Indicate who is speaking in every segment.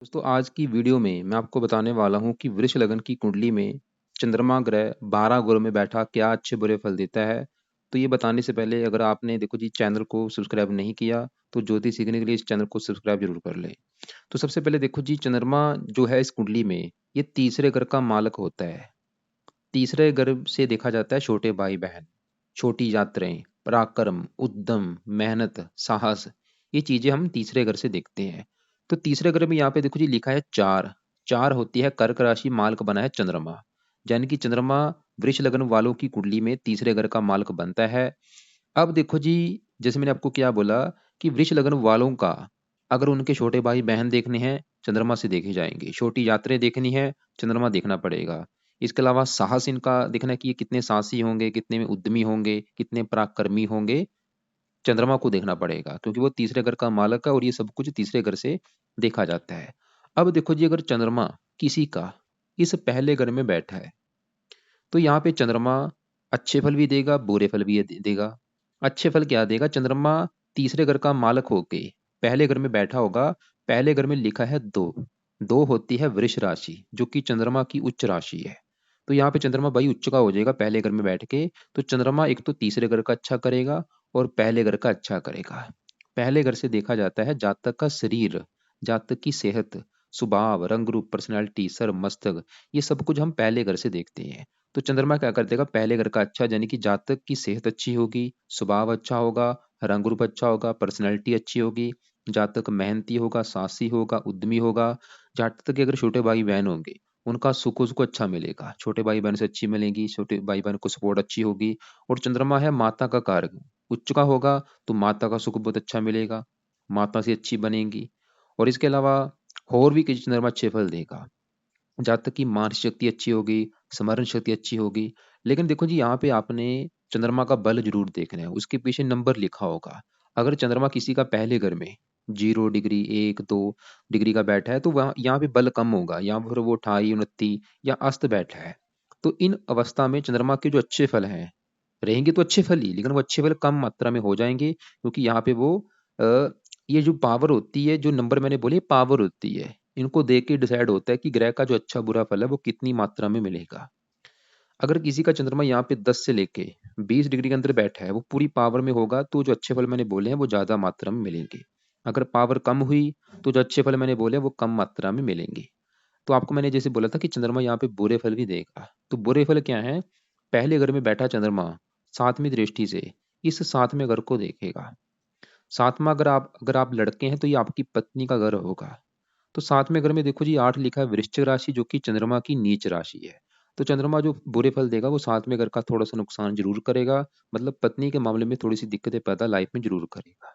Speaker 1: दोस्तों आज की वीडियो में मैं आपको बताने वाला हूँ कि वृष लगन की कुंडली में चंद्रमा ग्रह 12 घरों में बैठा क्या अच्छे बुरे फल देता है। तो ये बताने से पहले अगर आपने देखो जी चैनल को सब्सक्राइब नहीं किया तो ज्योतिष सीखने के लिए इस चैनल को सब्सक्राइब जरूर कर लें। तो सबसे पहले देखो जी चंद्रमा जो है इस कुंडली में ये तीसरे घर का मालक होता है। तीसरे घर से देखा जाता है छोटे भाई बहन, छोटी यात्राएं, पराक्रम, उद्यम, मेहनत, साहस, ये चीजें हम तीसरे घर से देखते हैं। तो तीसरे घर में यहाँ पे देखो जी लिखा है चार। चार होती है कर्क राशि, मालक बना है चंद्रमा। यानी कि चंद्रमा वृष लग्न वालों की कुंडली में तीसरे घर का मालक बनता है। अब देखो जी, जैसे मैंने आपको क्या बोला कि वृष लग्न वालों का अगर उनके छोटे भाई बहन देखने हैं चंद्रमा से देखे जाएंगे, छोटी यात्राएं देखनी है चंद्रमा देखना पड़ेगा। इसके अलावा साहस इनका देखना है कि ये कितने साहसी होंगे, कितने में उद्यमी होंगे, कितने पराक्रमी होंगे, चंद्रमा को देखना पड़ेगा क्योंकि वो तीसरे घर का मालक है और ये सब कुछ तीसरे घर से देखा जाता है। अब देखो जी अगर चंद्रमा किसी का इस पहले घर में बैठा है तो यहाँ पे चंद्रमा अच्छे फल भी देगा, बुरे फल भी देगा। अच्छे फल क्या देगा? चंद्रमा तीसरे घर का मालक होके पहले घर में बैठा होगा। पहले घर में लिखा है दो। दो होती है वृष राशि जो कि चंद्रमा की उच्च राशि है। तो यहाँ पे चंद्रमा भाई उच्च का हो जाएगा पहले घर में बैठ के। तो चंद्रमा एक तो तीसरे घर का अच्छा करेगा और पहले घर का अच्छा करेगा। पहले घर से देखा जाता है जातक का शरीर, जातक की सेहत, स्वभाव, रंग रूप, पर्सनैलिटी, सर, मस्तक, ये सब कुछ हम पहले घर से देखते हैं। तो चंद्रमा क्या कर देगा? पहले घर का अच्छा, यानी कि जातक की सेहत अच्छी होगी, स्वभाव अच्छा होगा, रंग रूप अच्छा होगा, पर्सनैलिटी अच्छी होगी, जातक मेहनती होगा, साहसी होगा, उद्यमी होगा। जातक के अगर छोटे भाई बहन होंगे उनका सुख उसको अच्छा मिलेगा, छोटे भाई बहन से अच्छी मिलेगी, छोटे भाई बहन को सपोर्ट अच्छी होगी। और चंद्रमा है माता का कारक, उच्च का होगा तो माता का सुख बहुत अच्छा मिलेगा, माता से अच्छी बनेगी। और इसके अलावा और भी किसी चंद्रमा अच्छे फल देगा। जातक की मानसिक शक्ति अच्छी होगी, स्मरण शक्ति अच्छी होगी। लेकिन देखो जी यहाँ पे आपने चंद्रमा का बल जरूर देखना है, उसके पीछे नंबर लिखा होगा। अगर चंद्रमा किसी का पहले घर में 0 डिग्री, 1 2 डिग्री का बैठा है तो वहाँ यहाँ पे बल कम होगा, यहाँ पर वो 28 29 या अस्त बैठा है। तो इन अवस्था में चंद्रमा के जो अच्छे फल हैं रहेंगे तो अच्छे फल ही, लेकिन वो अच्छे फल कम मात्रा में हो जाएंगे क्योंकि यहाँ पे वो अ, ये जो पावर होती है, जो नंबर मैंने बोले पावर होती है, इनको देख के डिसाइड होता है कि ग्रह का जो अच्छा बुरा फल है वो कितनी मात्रा में मिलेगा। अगर किसी का चंद्रमा यहाँ पे 10 से लेके 20 डिग्री के अंदर बैठा है वो पूरी पावर में होगा तो जो अच्छे फल मैंने बोले हैं वो ज्यादा मात्रा में मिलेंगे। अगर पावर कम हुई तो जो अच्छे फल मैंने बोले हैं वो कम मात्रा में मिलेंगे। तो आपको मैंने जैसे बोला था कि चंद्रमा यहाँ पे बुरे फल भी देगा, तो बुरे फल क्या है? पहले घर में बैठा चंद्रमा सातवीं दृष्टि से इस सातवें घर को देखेगा। सातवां, अगर आप लड़के हैं तो ये आपकी पत्नी का घर होगा। तो सातवें घर में देखो जी 8 लिखा है वृश्चिक राशि जो कि चंद्रमा की नीच राशि है। तो चंद्रमा जो बुरे फल देगा वो सातवें घर का थोड़ा सा नुकसान जरूर करेगा। मतलब पत्नी के मामले में थोड़ी सी दिक्कतें पैदा लाइफ में जरूर करेगा।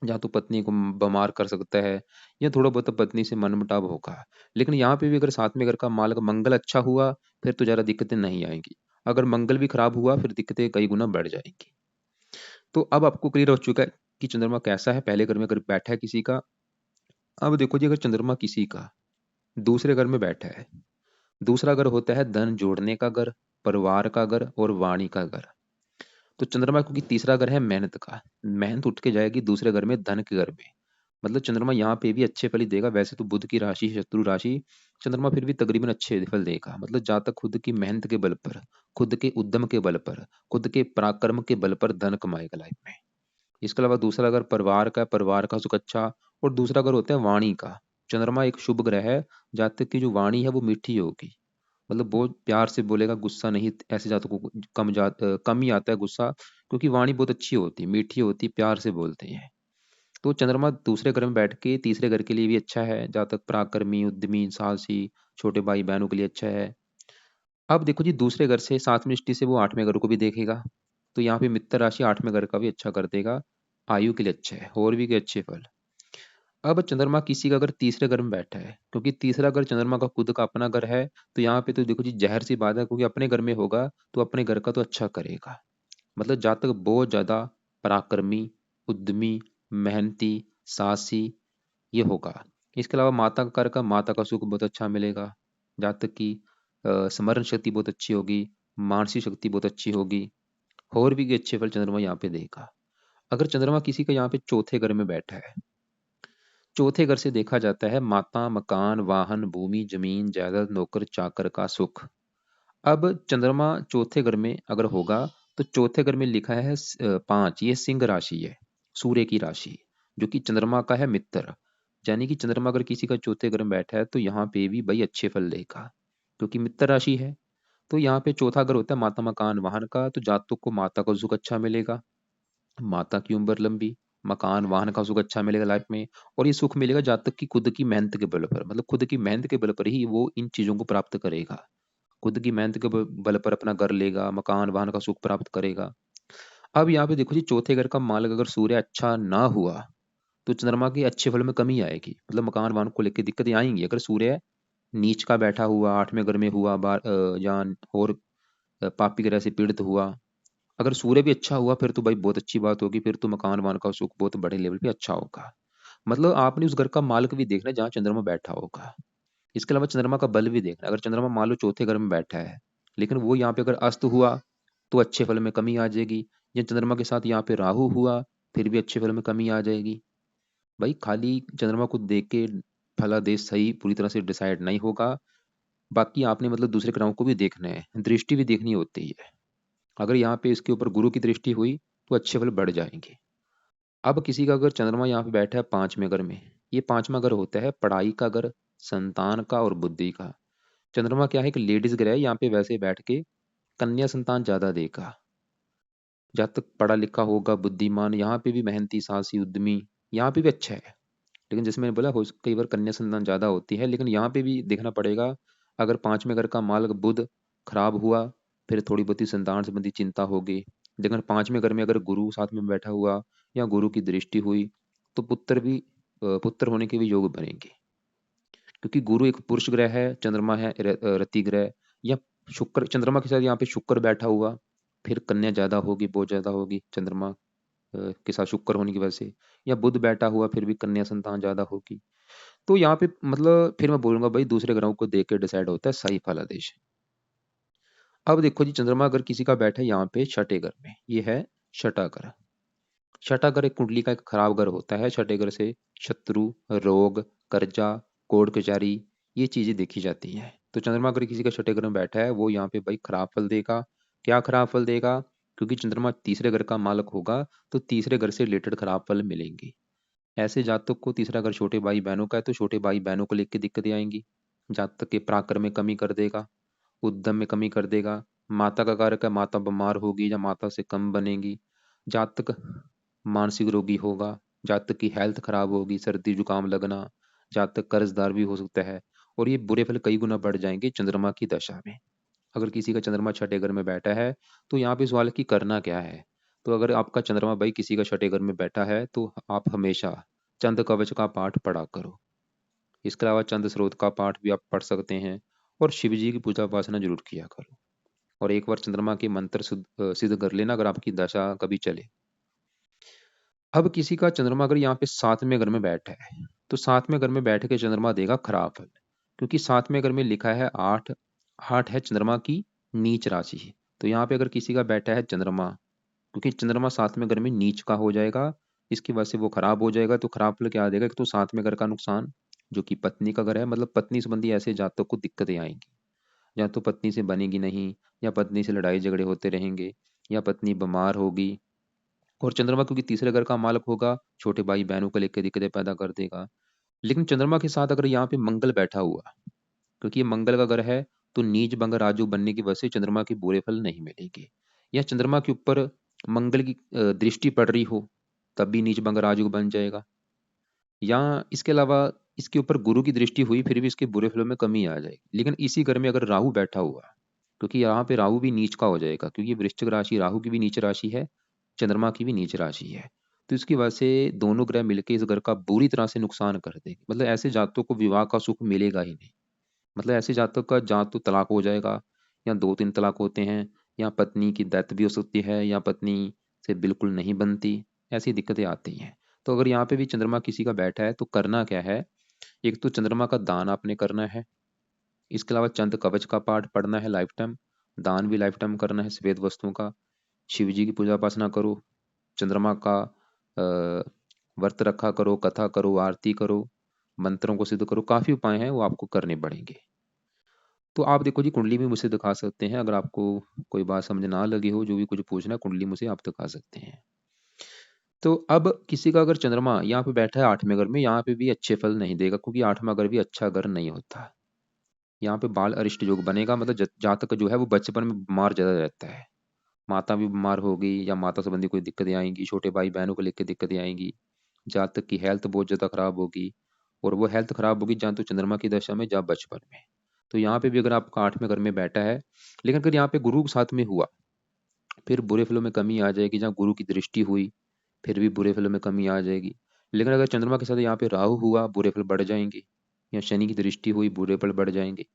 Speaker 1: या तो पत्नी को बीमार कर सकता है या थोड़ा बहुत पत्नी से मनमुटाव होगा। लेकिन यहाँ पे भी अगर सातवें घर का मालक मंगल अच्छा हुआ फिर तो ज्यादा दिक्कतें नहीं आएंगी। अगर मंगल भी खराब हुआ फिर दिक्कतें कई गुना बढ़ जाएंगी। तो अब आपको क्लियर हो चुका है कि चंद्रमा कैसा है पहले घर में अगर बैठा है किसी का। अब देखो जी अगर चंद्रमा किसी का दूसरे घर में बैठा है, दूसरा घर होता है धन जोड़ने का घर, परिवार का घर और वाणी का घर। तो चंद्रमा क्योंकि तीसरा घर है मेहनत का, मेहनत उठ के जाएगी दूसरे घर में, धन के घर में। मतलब चंद्रमा यहाँ पे भी अच्छे फल ही देगा। वैसे तो बुध की राशि है शत्रु राशि, चंद्रमा फिर भी तकरीबन अच्छे फल देगा। मतलब जातक खुद की मेहनत के बल पर, खुद के उद्यम के बल पर, खुद के पराक्रम के बल पर धन कमाएगा लाइफ में। इसके अलावा दूसरा अगर परिवार का, परिवार का सुख अच्छा। और दूसरा अगर होता है वाणी का, चंद्रमा एक शुभ ग्रह है। जातक की जो वाणी है वो मीठी होगी, मतलब बहुत प्यार से बोलेगा, गुस्सा नहीं। ऐसे जातकों को कम ही आता है गुस्सा क्योंकि वाणी बहुत अच्छी होती है, मीठी होती है, प्यार से बोलते हैं। तो चंद्रमा दूसरे घर में बैठ के तीसरे घर के लिए भी अच्छा है। जातक पराक्रमी, उद्यमी, साहसी, छोटे भाई बहनों के लिए अच्छा है। अब देखो जी दूसरे घर से सातवीं दृष्टि से वो आठवें घर को भी देखेगा। तो यहाँ पे मित्र राशि आठवें घर का भी अच्छा कर देगा, आयु के लिए अच्छा है और भी के अच्छे फल। अब चंद्रमा किसी का अगर तीसरे घर में बैठा है, क्योंकि तीसरा घर चंद्रमा का खुद का अपना घर है, तो यहाँ पे तो देखो जी जहर सी बात है क्योंकि अपने घर में होगा तो अपने घर का तो अच्छा करेगा। मतलब जातक बहुत ज्यादा पराक्रमी, उद्यमी, मेहनती, साहसी ये होगा। इसके अलावा माता का कार्य का, माता का सुख बहुत अच्छा मिलेगा। जातक की स्मरण शक्ति बहुत अच्छी होगी, मानसिक शक्ति बहुत अच्छी होगी। और भी अच्छे फल चंद्रमा यहाँ पे देगा। अगर चंद्रमा किसी का यहाँ पे चौथे घर में बैठा है चौथे घर से देखा जाता है माता, मकान, वाहन, भूमि, जमीन, जायदाद, नौकर चाकर का सुख। अब चंद्रमा चौथे घर में अगर होगा तो चौथे घर में लिखा है 5, ये सिंह राशि है, सूर्य की राशि, जो कि चंद्रमा का है मित्र। यानी कि चंद्रमा अगर किसी का चौथे घर में बैठा है तो यहाँ पे भी भाई अच्छे फल देगा, क्योंकि मित्र राशि है। तो यहाँ पे चौथा घर होता है माता, मकान, वाहन का, तो जातक को माता का सुख अच्छा मिलेगा, माता की उम्र लंबी, मकान वाहन का सुख अच्छा मिलेगा लाइफ में। और ये सुख मिलेगा जातक की खुद की मेहनत के बल पर, मतलब खुद की मेहनत के बल पर ही वो इन चीजों को प्राप्त करेगा। खुद की मेहनत के बल पर अपना घर लेगा, मकान वाहन का सुख प्राप्त करेगा। अब यहाँ पे देखो जी, चौथे घर का मालक अगर सूर्य अच्छा ना हुआ तो चंद्रमा के अच्छे फल में कमी आएगी, मतलब मकान वाहन को लेकर दिक्कतें आएंगी। अगर सूर्य नीच का बैठा हुआ, आठवें घर में हुआ, या और पापी ग्रह से पीड़ित हुआ, अगर सूर्य भी अच्छा हुआ फिर तो भाई बहुत अच्छी बात होगी, फिर तो मकान वाहन का सुख बहुत बड़े लेवल पे अच्छा होगा। मतलब आपने उस घर का मालिक भी देखना है जहाँ चंद्रमा बैठा होगा। इसके अलावा चंद्रमा का बल भी देखना है। अगर चंद्रमा मान लो चौथे घर में बैठा है लेकिन वो यहाँ पे अगर अस्त हुआ तो अच्छे फल में कमी आ जाएगी, या चंद्रमा के साथ यहाँ पे राहु हुआ फिर भी अच्छे फल में कमी आ जाएगी। भाई खाली चंद्रमा को देख के फलादेश सही पूरी तरह से डिसाइड नहीं होगा। बाकी आपने मतलब दूसरे ग्रहों को भी देखना है, दृष्टि भी देखनी होती है। अगर यहाँ पे इसके ऊपर गुरु की दृष्टि हुई तो अच्छे फल बढ़ जाएंगे। अब किसी का अगर चंद्रमा यहाँ पे बैठा है पांचवें घर में, ये पांचवा घर होता है पढ़ाई का घर, संतान का और बुद्धि का। चंद्रमा क्या है, एक लेडीज ग्रह है, यहाँ पे वैसे बैठ के कन्या संतान ज्यादा देगा। जब तक पढ़ा लिखा होगा, बुद्धिमान, यहाँ पे भी मेहनती, साहसी, उद्यमी, यहाँ पे भी अच्छा है। लेकिन जैसे मैंने बोला हो कई बार कन्या संतान ज्यादा होती है, लेकिन यहाँ पे भी देखना पड़ेगा। अगर पांचवें घर का मालक बुध खराब हुआ फिर थोड़ी बहुत ही संतान संबंधी चिंता होगी। लेकिन पांचवें घर में अगर गुरु साथ में बैठा हुआ या गुरु की दृष्टि हुई तो पुत्र होने के भी योग बनेंगे। क्योंकि गुरु एक पुरुष ग्रह है, चंद्रमा है रति ग्रह। या शुक्र, चंद्रमा के साथ यहाँ पे शुक्र बैठा हुआ फिर कन्या ज्यादा होगी, बहुत ज्यादा होगी चंद्रमा के साथ शुक्र होने की वजह से। या बुध बैठा हुआ फिर भी कन्या संतान ज्यादा होगी। तो यहाँ पे मतलब फिर मैं बोलूंगा भाई दूसरे ग्रहों को देख के डिसाइड होता है सही फलादेश। अब देखो जी, चंद्रमा अगर किसी का बैठा है यहाँ पे छठे घर में, ये है छठा घर। छठा घर एक कुंडली का एक खराब घर होता है। छठे घर से शत्रु, रोग, कर्जा, कोर्ट कचहरी, ये चीजें देखी जाती हैं। तो चंद्रमा अगर किसी का छठे घर में बैठा है वो यहाँ पे भाई खराब फल देगा। क्या खराब फल देगा? क्योंकि चंद्रमा तीसरे घर का मालक होगा तो तीसरे घर से रिलेटेड खराब फल मिलेंगे। ऐसे जातक को तीसरा घर छोटे भाई बहनों का है तो छोटे भाई बहनों को लेकर दिक्कतें आएंगी। जातक के पराक्रम में कमी कर देगा, उद्यम में कमी कर देगा। माता का कारक है, माता बीमार होगी या माता से कम बनेगी। जातक मानसिक रोगी होगा, जातक की हेल्थ खराब होगी, सर्दी जुकाम लगना, जातक कर्जदार भी हो सकता है। और ये बुरे फल कई गुना बढ़ जाएंगे चंद्रमा की दशा में। अगर किसी का चंद्रमा छठे घर में बैठा है तो यहाँ पे सवाल है कि करना क्या है। तो अगर आपका चंद्रमा भाई किसी का छठे घर में बैठा है तो आप हमेशा चंद कवच का पाठ पढ़ा करो। इसके अलावा चंद स्रोत का पाठ भी आप पढ़ सकते हैं। और शिव जी की पूजा उपासना जरूर किया करो। और एक बार चंद्रमा के मंत्र सिद्ध कर लेना अगर आपकी दशा कभी चले। अब किसी का चंद्रमा अगर यहाँ पे सातवें घर में बैठा है तो सातवें घर में बैठ के चंद्रमा देगा खराब फल। क्योंकि सातवें घर में लिखा है आठ, आठ है चंद्रमा की नीच राशि। तो यहाँ पे अगर किसी का बैठा है चंद्रमा, क्योंकि चंद्रमा सातवें घर में नीच का हो जाएगा, इसकी वजह से वो खराब हो जाएगा। तो खराब फल क्या आ जाएगा? एक तो सातवें घर का नुकसान, जो कि पत्नी का घर है, मतलब पत्नी संबंधी ऐसे जातकों को दिक्कतें आएंगी। या तो पत्नी से बनेगी नहीं, या पत्नी से लड़ाई झगड़े होते रहेंगे, या पत्नी बीमार होगी। और चंद्रमा क्योंकि तीसरे घर का मालक होगा, छोटे भाई बहनों को लेकर दिक्कतें पैदा कर देगा। लेकिन चंद्रमा के साथ अगर यहाँ पे मंगल बैठा हुआ, क्योंकि ये मंगल का घर है, तो नीच भंग राजू बनने की वजह से चंद्रमा की बुरे फल नहीं मिलेंगे। या चंद्रमा के ऊपर मंगल की दृष्टि पड़ रही हो तब भी नीच भंग राजू बन जाएगा। या इसके अलावा इसके ऊपर गुरु की दृष्टि हुई फिर भी इसके बुरे फलों में कमी आ जाएगी। लेकिन इसी घर में अगर राहु बैठा हुआ, क्योंकि यहाँ पे राहु भी नीच का हो जाएगा, क्योंकि वृश्चिक राशि राहु की भी नीच राशि है, चंद्रमा की भी नीच राशि है। तो इसकी वजह से दोनों ग्रह मिलकर इस घर का बुरी तरह से नुकसान कर देंगे। मतलब ऐसे जातकों को विवाह का सुख मिलेगा ही नहीं। मतलब ऐसे जातक का या तो तलाक हो जाएगा, या दो तीन तलाक होते हैं, या पत्नी की डेथ भी हो सकती है, या पत्नी से बिल्कुल नहीं बनती, ऐसी दिक्कतें आती हैं। तो अगर यहाँ पे भी चंद्रमा किसी का बैठा है तो करना क्या है? एक तो चंद्रमा का दान आपने करना है। इसके अलावा चंद कवच का पाठ पढ़ना है लाइफ टाइम। दान भी लाइफ टाइम करना है श्वेत वस्तुओं का। शिव जी की पूजा उपासना करो। चंद्रमा का व्रत रखा करो, कथा करो, आरती करो, मंत्रों को सिद्ध करो, काफ़ी उपाय हैं वो आपको करने पड़ेंगे। तो आप देखो जी कुंडली भी मुझसे दिखा सकते हैं, अगर आपको कोई बात समझ ना लगी हो, जो भी कुछ पूछना है कुंडली मुझसे आप दिखा सकते हैं। तो अब किसी का अगर चंद्रमा यहाँ पे बैठा है 8वें घर में, यहाँ पे भी अच्छे फल नहीं देगा, क्योंकि 8वां घर भी अच्छा घर नहीं होता। यहाँ पे बाल अरिष्ट योग बनेगा, मतलब जातक जो है वो बचपन में बीमार ज़्यादा रहता है। माता भी बीमार होगी या माता संबंधी कोई दिक्कतें आएंगी, छोटे भाई बहनों को लेकर दिक्कतें आएंगी, जातक की हेल्थ बहुत ज़्यादा खराब होगी। और वो हेल्थ खराब होगी जहाँ तो चंद्रमा की दशा में, जहाँ बचपन में। तो यहाँ पे भी अगर आपका 8वें घर में बैठा है, लेकिन अगर यहाँ पे गुरु के साथ में हुआ, फिर बुरे फलों में कमी आ जाएगी। जहाँ गुरु की दृष्टि हुई, फिर भी बुरे फलों में कमी आ जाएगी। लेकिन अगर चंद्रमा के साथ यहाँ पे राहु हुआ, बुरे फल बढ़ जाएंगे। या शनि की दृष्टि हुई, बुरे फल बढ़ जाएंगे।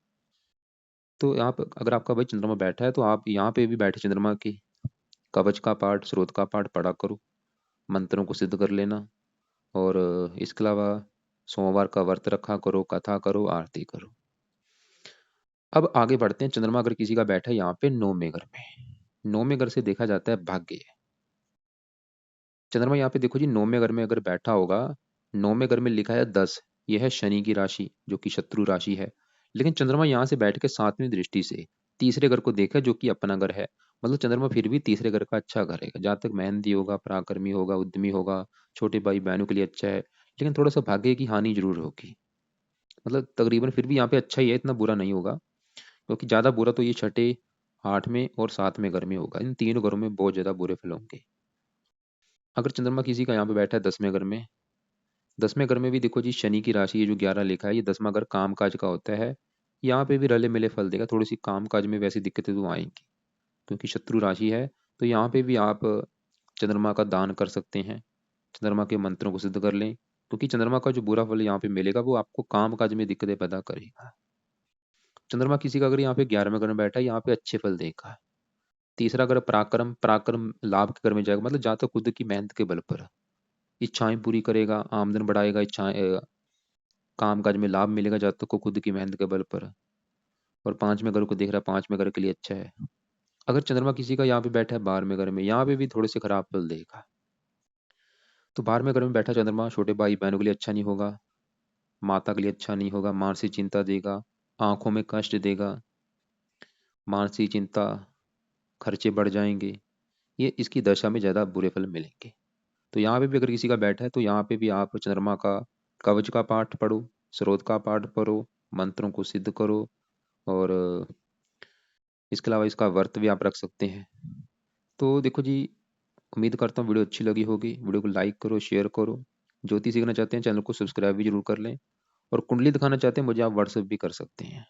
Speaker 1: तो यहाँ पर अगर आपका भाई चंद्रमा बैठा है, तो आप यहाँ पे भी बैठे चंद्रमा की कवच का पाठ, स्रोत का पाठ पढ़ा करो, मंत्रों को सिद्ध कर लेना। और इसके अलावा सोमवार का व्रत रखा करो, कथा करो, आरती करो। अब आगे बढ़ते हैं। चंद्रमा अगर किसी का बैठा है यहाँ पे 9वें घर में, 9वें घर से देखा जाता है भाग्य। चंद्रमा यहाँ पे देखो जी 9वें घर में अगर बैठा होगा, 9वें घर में लिखा है 10, यह है शनि की राशि जो कि शत्रु राशि है। लेकिन चंद्रमा यहाँ से बैठ के 7वीं दृष्टि से तीसरे घर को देखा, जो कि अपना घर है। मतलब चंद्रमा फिर भी तीसरे घर का अच्छा घर है, जहाँ तक मेहनती होगा, पराक्रमी होगा, उद्यमी होगा, छोटे भाई बहनों के लिए अच्छा है। लेकिन थोड़ा सा भाग्य की हानि जरूर होगी। मतलब तकरीबन फिर भी यहाँ पे अच्छा ही है, इतना बुरा नहीं होगा। क्योंकि ज़्यादा बुरा तो ये छठे, 8वें और 7वें घर में होगा। इन तीनों घरों में बहुत ज़्यादा बुरे फल होंगे। अगर चंद्रमा किसी का यहाँ पे बैठा है 10वें घर में, 10वें घर में भी देखो जी शनि की राशि, ये जो 11 लिखा है, ये 10वां घर काम काज का होता है। यहाँ पे भी रले मिले फल देगा। थोड़ी सी काम काज में वैसी दिक्कतें तो आएंगी, क्योंकि शत्रु राशि है। तो यहाँ पे भी आप चंद्रमा का दान कर सकते हैं, चंद्रमा के मंत्रों को सिद्ध कर लें। क्योंकि चंद्रमा का जो बुरा फल यहाँ पे मिलेगा, वो आपको काम काज में दिक्कतें पैदा करेगा। चंद्रमा किसी का अगर यहाँ पे 11वें घर में बैठा है, यहाँ पे अच्छे फल देगा। तीसरा अगर पराक्रम, पराक्रम लाभ के घर में जाएगा, मतलब जहाँ तक खुद की मेहनत के बल पर इच्छाएं पूरी करेगा, आमदन बढ़ाएगा, इच्छाएं काम काज में लाभ मिलेगा जब तक को खुद की मेहनत के बल पर। और 5वें घर को देख रहा है, 5वें घर के लिए अच्छा है। अगर चंद्रमा किसी का यहाँ पे बैठा है 12वें घर में, यहाँ पे भी थोड़े से खराब फल देगा। तो 12वें घर में बैठा चंद्रमा छोटे भाई बहनों के लिए अच्छा नहीं होगा, माता के लिए अच्छा नहीं होगा, मानसिक चिंता देगा, आंखों में कष्ट देगा, मानसिक चिंता, खर्चे बढ़ जाएंगे। ये इसकी दशा में ज़्यादा बुरे फल मिलेंगे। तो यहाँ पे भी अगर किसी का बैठा है, तो यहाँ पे भी आप चंद्रमा का कवच का पाठ पढ़ो, स्रोत का पाठ पढ़ो, मंत्रों को सिद्ध करो। और इसके अलावा इसका व्रत भी आप रख सकते हैं। तो देखो जी, उम्मीद करता हूँ वीडियो अच्छी लगी होगी। वीडियो को लाइक करो, शेयर करो। ज्योतिष सीखना चाहते हैं, चैनल को सब्सक्राइब भी जरूर कर लें। और कुंडली दिखाना चाहते हैं मुझे, आप व्हाट्सएप भी कर सकते हैं।